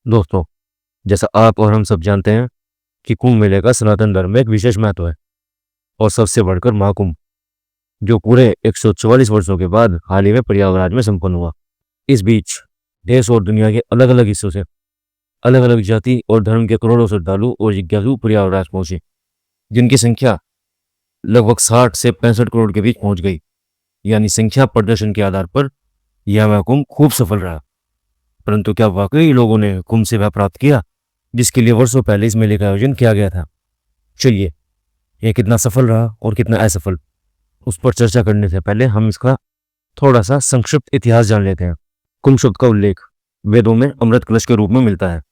दोस्तों, जैसा आप और हम सब जानते हैं कि कुंभ मेले का सनातन धर्म में एक विशेष महत्व है और सबसे बढ़कर महाकुंभ, जो पूरे 144 वर्षों के बाद हाल ही में प्रयागराज में संपन्न हुआ। इस बीच देश और दुनिया के अलग अलग हिस्सों से अलग अलग जाति और धर्म के करोड़ों श्रद्धालु और जिज्ञासु प्रयागराज पहुंचे, जिनकी संख्या लगभग 60 से 65 करोड़ के बीच पहुंच गई। यानी संख्या प्रदर्शन के आधार पर यह महाकुंभ खूब सफल रहा। परंतु क्या वाकई लोगों ने कुंभ से वह प्राप्त किया जिसके लिए वर्षों पहले इस मेले का आयोजन किया गया था? चलिए, यह कितना सफल रहा और कितना असफल, उस पर चर्चा करने से पहले हम इसका थोड़ा सा संक्षिप्त इतिहास जान लेते हैं। कुंभ शब्द का उल्लेख वेदों में अमृत कलश के रूप में मिलता है,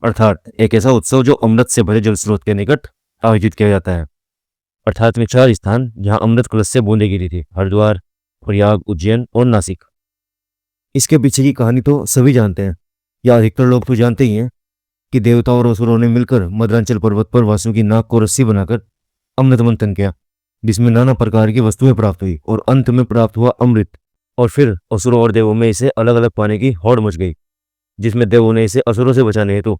अर्थात एक ऐसा उत्सव जो अमृत से भरे जल स्रोत के निकट आयोजित किया जाता है। अर्थात में 4 स्थान जहां अमृत कलश से बूंदें गिरी थी: हरिद्वार, प्रयाग, उज्जैन और नासिक। इसके पीछे की कहानी तो सभी जानते हैं, या अधिकतर लोग तो जानते ही हैं कि देवताओं और असुरों ने मिलकर मद्रांचल पर्वत पर वासुकी की नाक को रस्सी बनाकर अमृत मंथन किया, जिसमें नाना प्रकार की वस्तुएं प्राप्त हुई और अंत में प्राप्त हुआ अमृत। और फिर असुरों और देवों में इसे अलग अलग पाने की होड़ मच गई, जिसमें देवों ने इसे असुरों से बचाने हेतु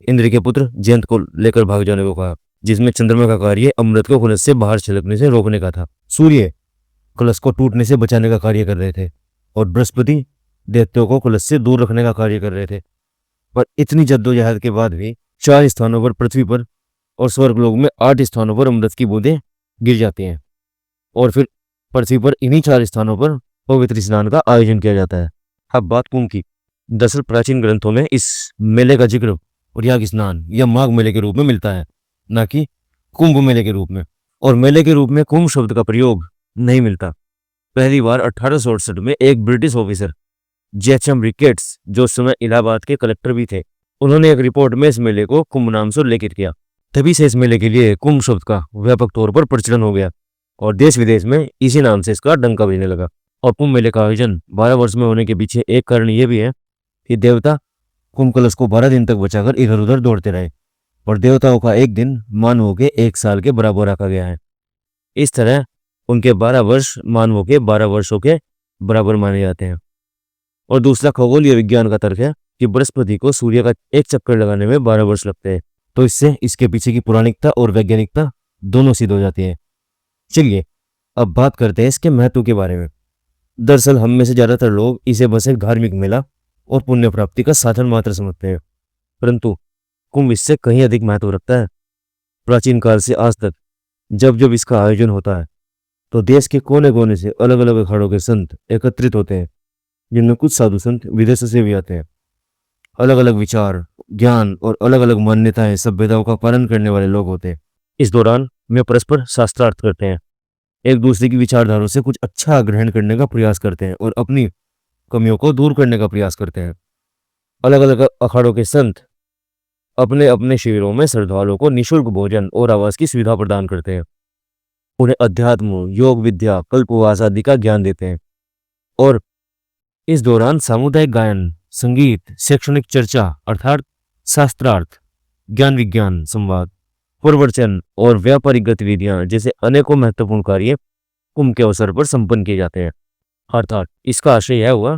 इंद्र के पुत्र जयंत को लेकर भाग जाने को कहा, जिसमें चंद्रमा का कार्य अमृत को कलश से बाहर छलकने से रोकने का था। सूर्य कलश को टूटने से बचाने का कार्य कर रहे थे और बृहस्पति दैत्यों को कलश से दूर रखने का कार्य कर रहे थे। पर इतनी जद्दोजहद के बाद भी 4 स्थानों पर पृथ्वी पर और स्वर्गलोक में 8 स्थानों पर अमृत की बूंदें गिर जाती हैं और फिर पृथ्वी पर इन्हीं 4 स्थानों पर पवित्र स्नान का आयोजन किया जाता है। अब बात कुंभ की। दरअसल प्राचीन ग्रंथों में इस मेले का जिक्र प्रयाग स्नान या माघ मेले के रूप में मिलता है, न कि कुंभ मेले के रूप में। और मेले के रूप में कुंभ शब्द का प्रयोग नहीं मिलता। पहली बार 1868 में एक ब्रिटिश ऑफिसर जेएचएम रिकेट्स, जो उस समय इलाहाबाद के कलेक्टर भी थे, उन्होंने एक रिपोर्ट में इस मेले को कुंभ नाम से उल्लेखित किया। तभी से इस मेले के लिए कुंभ शब्द का व्यापक तौर पर प्रचलन हो गया और देश विदेश में इसी नाम से इसका डंका बजने लगा। और कुंभ मेले का आयोजन 12 वर्ष में होने के पीछे एक कारण यह भी है कि देवता कुंभ कलश को 12 दिन तक बचाकर इधर उधर दौड़ते रहे और देवताओं का एक दिन मानवों के 1 साल के बराबर रखा गया है। इस तरह उनके 12 वर्ष मानवों के 12 वर्षों के बराबर माने जाते हैं। और दूसरा खगोलीय विज्ञान का तर्क है कि बृहस्पति को सूर्य का एक चक्कर लगाने में 12 वर्ष लगते हैं, तो इससे इसके पीछे की पौराणिकता और वैज्ञानिकता दोनों सिद्ध हो जाती है। चलिए अब बात करते हैं इसके महत्व के बारे में। दरअसल हम में से ज्यादातर लोग इसे बस एक धार्मिक मेला और पुण्य प्राप्ति का साधन मात्र समझते हैं, परंतु कुंभ इससे कहीं अधिक महत्व रखता है। प्राचीन काल से आज तक जब जब इसका आयोजन होता है तो देश के कोने कोने से अलग अलग अखाड़ों के संत एकत्रित होते हैं, जिनमें कुछ साधु संत विदेशों से भी आते हैं। अलग अलग विचार, ज्ञान और अलग अलग मान्यताएं, सभ्यताओं का पालन करने वाले लोग होते हैं। इस दौरान वे परस्पर शास्त्रार्थ करते हैं, एक दूसरे की विचारधाराओं से कुछ अच्छा ग्रहण करने का प्रयास करते हैं और अपनी कमियों को दूर करने का प्रयास करते हैं। अलग अलग अखाड़ों के संत अपने अपने शिविरों में श्रद्धालुओं को निःशुल्क भोजन और आवास की सुविधा प्रदान करते हैं, उन्हें अध्यात्म, योग विद्या, कल्पवास आदि का ज्ञान देते हैं। और इस दौरान सामुदायिक गायन, संगीत, शैक्षणिक चर्चा अर्थात शास्त्रार्थ, ज्ञान विज्ञान संवाद, प्रवचन और व्यापारिक गतिविधियां जैसे अनेकों महत्वपूर्ण कार्य कुंभ के अवसर पर संपन्न किए जाते हैं। अर्थात इसका आशय यह हुआ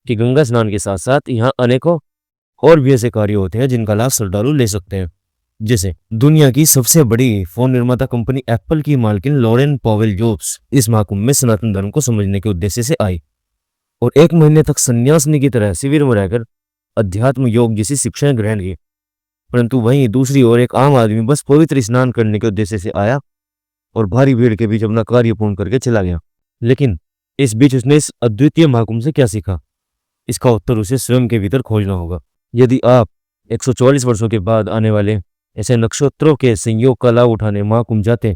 कि गंगा स्नान के साथ साथ यहाँ अनेकों और भी ऐसे कार्य होते हैं जिनका लाभ श्रद्धालु ले सकते हैं। जैसे दुनिया की सबसे बड़ी फोन निर्माता कंपनी एप्पल की मालकिन लॉरेन पॉवेल जॉब्स इस महाकुंभ में सनातन धर्म को समझने के उद्देश्य से आई और 1 महीने तक सन्यासिनी की तरह शिविर में रहकर अध्यात्म, योग जैसी शिक्षाएं ग्रहण की। परंतु वहीं दूसरी ओर एक आम आदमी बस पवित्र स्नान करने के उद्देश्य से आया और भारी भीड़ के बीच अपना कार्य पूर्ण करके चला गया। लेकिन इस बीच उसने इस अद्वितीय महाकुंभ से क्या सीखा? इसका उत्तर उसे स्वयं के भीतर खोजना होगा। यदि आप 144 वर्षों के बाद आने वाले ऐसे नक्षत्रों के संयोग का लाभ उठाने महाकुंभ जाते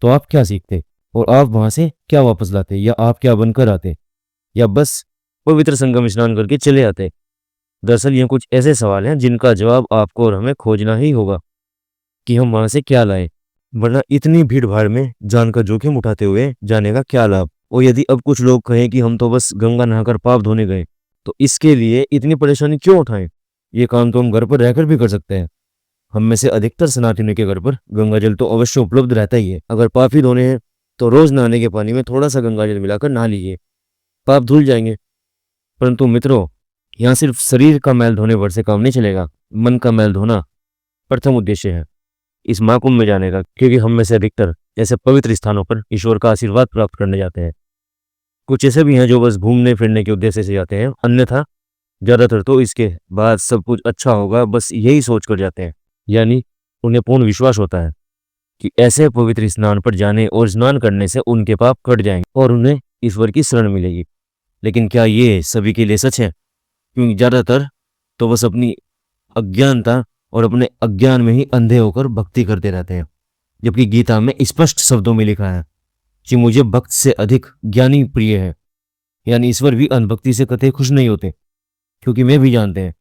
तो आप क्या सीखते और आप वहां से क्या वापस लाते, या आप क्या बनकर आते, या बस पवित्र संगम स्नान करके चले आते? दरअसल ये कुछ ऐसे सवाल हैं जिनका जवाब आपको और हमें खोजना ही होगा कि हम वहां से क्या लाए, वरना इतनी भीड़ भाड़ में जान का जोखिम उठाते हुए जाने का क्या लाभ। और यदि अब कुछ लोग कहें कि हम तो बस गंगा नहाकर पाप धोने गए, तो इसके लिए इतनी परेशानी क्यों उठाएं? ये काम तो हम घर पर रहकर भी कर सकते हैं। हम में से अधिकतर सनातनियों के घर पर गंगा जल तो अवश्य उपलब्ध रहता ही है। अगर पाप ही धोने हैं तो रोज नहाने के पानी में थोड़ा सा गंगा जल मिलाकर नहा लीजिए, पाप धुल जाएंगे। परंतु मित्रों, यहाँ सिर्फ शरीर का मैल धोने भर से काम नहीं चलेगा, मन का मैल धोना प्रथम उद्देश्य है इस महाकुंभ में जाने का, क्योंकि हम में से अधिकतर ऐसे पवित्र स्थानों पर ईश्वर का आशीर्वाद प्राप्त करने जाते हैं। कुछ ऐसे भी हैं जो बस घूमने फिरने के उद्देश्य से जाते हैं, अन्यथा ज्यादातर तो इसके बाद सब कुछ अच्छा होगा बस यही सोच कर जाते हैं। यानी उन्हें पूर्ण विश्वास होता है कि ऐसे पवित्र स्नान पर जाने और स्नान करने से उनके पाप कट जाएंगे और उन्हें ईश्वर की शरण मिलेगी। लेकिन क्या ये सभी के लिए सच है? क्योंकि ज्यादातर तो बस अपनी अज्ञानता और अपने अज्ञान में ही अंधे होकर भक्ति करते रहते हैं, जबकि गीता में स्पष्ट शब्दों में लिखा है कि मुझे भक्त से अधिक ज्ञानी प्रिय है। यानी ईश्वर भी अनभक्ति से कतई खुश नहीं होते, क्योंकि वे भी जानते हैं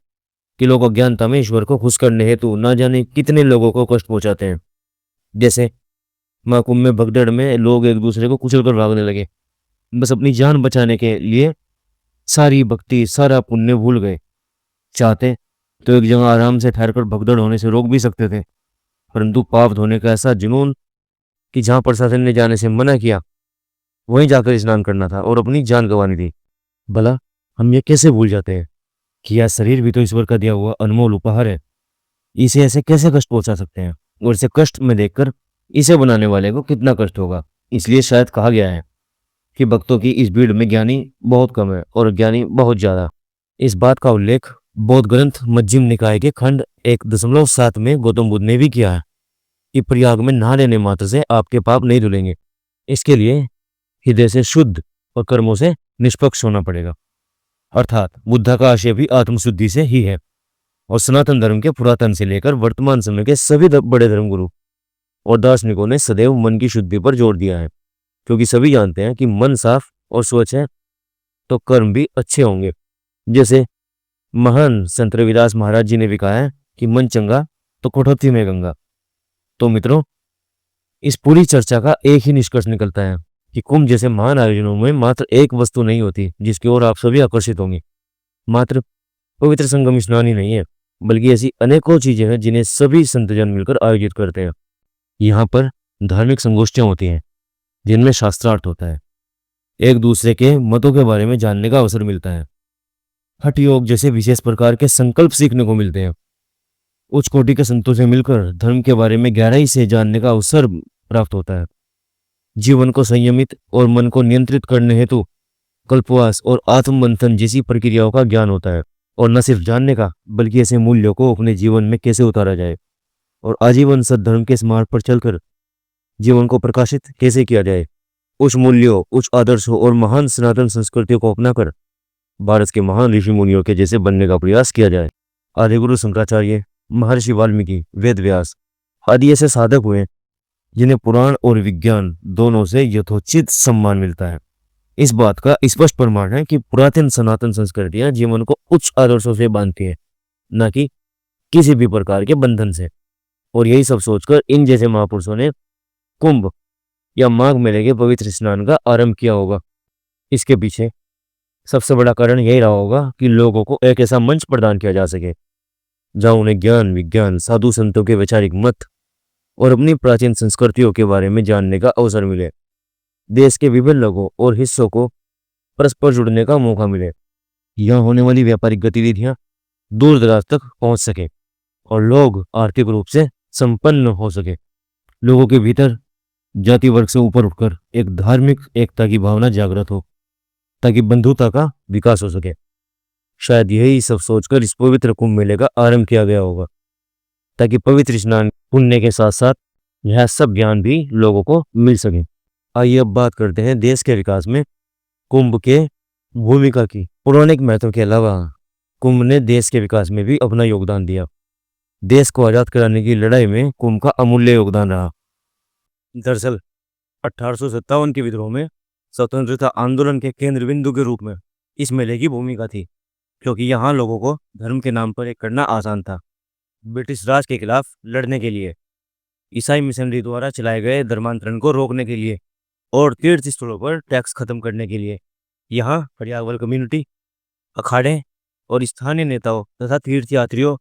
कि लोग अज्ञानता में ईश्वर को खुश करने हेतु ना जाने कितने लोगों को कष्ट पहुंचाते हैं। जैसे महाकुंभ में भगदड़ में लोग एक दूसरे को कुचल कर भागने लगे, बस अपनी जान बचाने के लिए सारी भक्ति सारा पुण्य भूल गए। चाहते तो एक जगह आराम से ठहरकर भगदड़ होने से रोक भी सकते थे, परंतु पाप धोने का ऐसा जुनून कि जहां प्रशासन ने जाने से मना किया वहीं जाकर स्नान करना था और अपनी जान गंवानी थी। भला हम ये कैसे भूल जाते हैं कि यह शरीर भी तो ईश्वर का दिया हुआ अनमोल उपहार है, इसे ऐसे कैसे कष्ट पहुंचा सकते हैं? और इसे कष्ट में देखकर इसे बनाने वाले को कितना कष्ट होगा। इसलिए शायद कहा गया है कि भक्तों की इस भीड़ में ज्ञानी बहुत कम है और ज्ञानी बहुत ज्यादा। इस बात का उल्लेख बौद्ध ग्रंथ मज्जिम निकाय के खंड 1.7 में गौतम बुद्ध ने भी किया है कि प्रयाग में नहा लेने मात्र से आपके पाप नहीं धुलेंगे। इसके लिए हृदय से शुद्ध और कर्मों से निष्पक्ष होना पड़ेगा। अर्थात बुद्ध का आशय भी आत्मशुद्धि से ही है। और सनातन धर्म के पुरातन से लेकर वर्तमान समय के सभी बड़े धर्मगुरु और दार्शनिकों ने सदैव मन की शुद्धि पर जोर दिया है, क्योंकि सभी जानते हैं कि मन साफ और स्वच्छ है तो कर्म भी अच्छे होंगे। जैसे महान संत रविदास महाराज जी ने भी कहा है कि मन चंगा तो कठौती में गंगा। तो मित्रों, इस पूरी चर्चा का एक ही निष्कर्ष निकलता है कि कुंभ जैसे महान आयोजनों में मात्र एक वस्तु नहीं होती जिसकी ओर आप सभी आकर्षित होंगे। मात्र पवित्र संगम स्नान ही नहीं है, बल्कि ऐसी अनेकों चीजें हैं जिन्हें सभी संतजन मिलकर आयोजित करते हैं। यहाँ पर धार्मिक संगोष्ठियां होती हैं जिनमें शास्त्रार्थ होता है, एक दूसरे के मतों के बारे में जानने का अवसर मिलता है, हठ योग जैसे विशेष प्रकार के संकल्प सीखने को मिलते हैं, उच्च कोटि के संतों से मिलकर धर्म के बारे में गहराई से जानने का अवसर प्राप्त होता है। जीवन को संयमित और मन को नियंत्रित करने हेतु कल्पवास और आत्ममंथन जैसी प्रक्रियाओं का ज्ञान होता है। और न सिर्फ जानने का, बल्कि ऐसे मूल्यों को अपने जीवन में कैसे उतारा जाए और आजीवन सद्धर्म के मार्ग पर चलकर जीवन को प्रकाशित कैसे किया जाए, उच्च मूल्यों, उच्च आदर्शों और महान सनातन संस्कृतियों को अपनाकर भारत के महान ऋषि मुनियों के जैसे बनने का प्रयास किया जाए। आदिगुरु शंकराचार्य, महर्षि वाल्मीकि, वेद व्यास आदि ऐसे साधक हुए जिन्हें पुराण और विज्ञान दोनों से यथोचित सम्मान मिलता है। इस बात का स्पष्ट प्रमाण है कि पुरातन सनातन संस्कृतियां जीवन को उच्च आदर्शों से बांधती है, न कि किसी भी प्रकार के बंधन से। और यही सब सोचकर इन जैसे महापुरुषों ने कुंभ या माघ मेले के पवित्र स्नान का आरंभ किया होगा। इसके पीछे सबसे बड़ा कारण यही रहा होगा कि लोगों को एक ऐसा मंच प्रदान किया जा सके जहां उन्हें ज्ञान, विज्ञान, साधु संतों के वैचारिक मत और अपनी प्राचीन संस्कृतियों के बारे में जानने का अवसर मिले, देश के विभिन्न लोगों और हिस्सों को परस्पर जुड़ने का मौका मिले, यहाँ होने वाली व्यापारिक गतिविधियां दूर दराज तक पहुंच सके और लोग आर्थिक रूप से संपन्न हो सके। लोगों के भीतर जाति वर्ग से ऊपर उठकर एक धार्मिक एकता की भावना जागृत हो, ताकि बंधुता का विकास हो सके। शायद यही सब सोचकर इस पवित्र कुंभ मेले का आरंभ किया गया होगा, ताकि पवित्र स्नान पुण्य के साथ साथ यह सब ज्ञान भी लोगों को मिल सके। आइए अब बात करते हैं देश के विकास में कुंभ के भूमिका की। पौराणिक महत्व के अलावा कुंभ ने देश के विकास में भी अपना योगदान दिया। देश को आजाद कराने की लड़ाई में कुंभ का अमूल्य योगदान रहा। दरअसल 1857 के विद्रोह में स्वतंत्रता आंदोलन के केंद्र बिंदु के रूप में इस मेले की भूमिका थी, क्योंकि यहाँ लोगों को धर्म के नाम पर एक करना आसान था। ब्रिटिश राज के खिलाफ लड़ने के लिए, ईसाई मिशनरी द्वारा चलाए गए धर्मांतरण को रोकने के लिए और तीर्थ स्थलों पर टैक्स खत्म करने के लिए यहाँ पर्यावरण कम्युनिटी, अखाड़े और स्थानीय नेताओं तथा तीर्थयात्रियों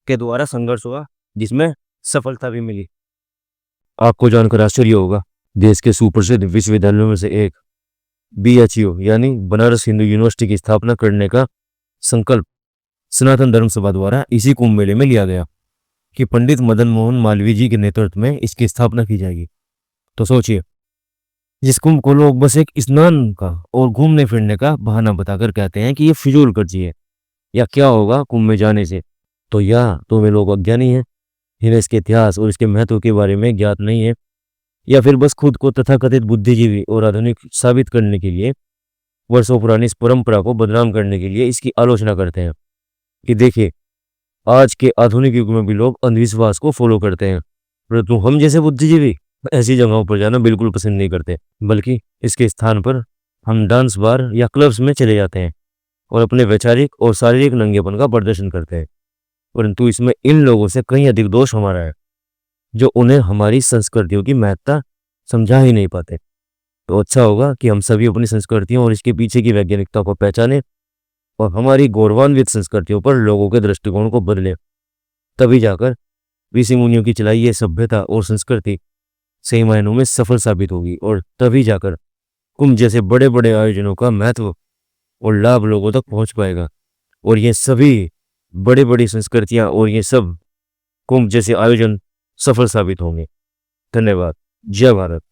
के द्वारा संघर्ष हुआ, जिसमें सफलता भी मिली। आपको जानकर आश्चर्य होगा, देश के सुप्रसिद्ध विश्वविद्यालयों में से एक BHU यानी बनारस हिंदू यूनिवर्सिटी की स्थापना करने का संकल्प सनातन धर्म सभा द्वारा इसी कुंभ मेले में लिया गया कि पंडित मदन मोहन मालवीय जी के नेतृत्व में इसकी स्थापना की जाएगी। तो सोचिए, जिस कुंभ को लोग बस एक स्नान का और घूमने फिरने का बहाना बताकर कहते हैं कि ये फिजूल खर्ची है, या क्या होगा कुंभ में जाने से, तो या तो वे लोग अज्ञानी हैं, इन्हें इसके इतिहास और इसके महत्व के बारे में ज्ञात नहीं है, या फिर बस खुद को तथाकथित बुद्धिजीवी और आधुनिक साबित करने के लिए, वर्षों पुरानी इस परंपरा को बदनाम करने के लिए इसकी आलोचना करते हैं। कि देखिए, आज के आधुनिक युग में भी लोग अंधविश्वास को फॉलो करते हैं, परंतु हम जैसे बुद्धिजीवी ऐसी जगहों पर जाना बिल्कुल पसंद नहीं करते, बल्कि इसके स्थान पर हम डांस बार या क्लब्स में चले जाते हैं और अपने वैचारिक और शारीरिक नंगेपन का प्रदर्शन करते हैं। परंतु इसमें इन लोगों से कहीं अधिक दोष हमारा है, जो उन्हें हमारी संस्कृतियों की महत्ता समझा ही नहीं पाते। तो अच्छा होगा कि हम सभी अपनी संस्कृतियों और इसके पीछे की वैज्ञानिकता को पहचानें और हमारी गौरवान्वित संस्कृतियों पर लोगों के दृष्टिकोण को बदलें। तभी जाकर ऋषि मुनियों की चलाई ये सभ्यता और संस्कृति सही मायनों में सफल साबित होगी, और तभी जाकर कुंभ जैसे बड़े बड़े आयोजनों का महत्व और लाभ लोगों तक पहुंच पाएगा, और ये सभी बड़ी बड़ी संस्कृतियां और ये सब कुंभ जैसे आयोजन सफल साबित होंगे। धन्यवाद। जय भारत।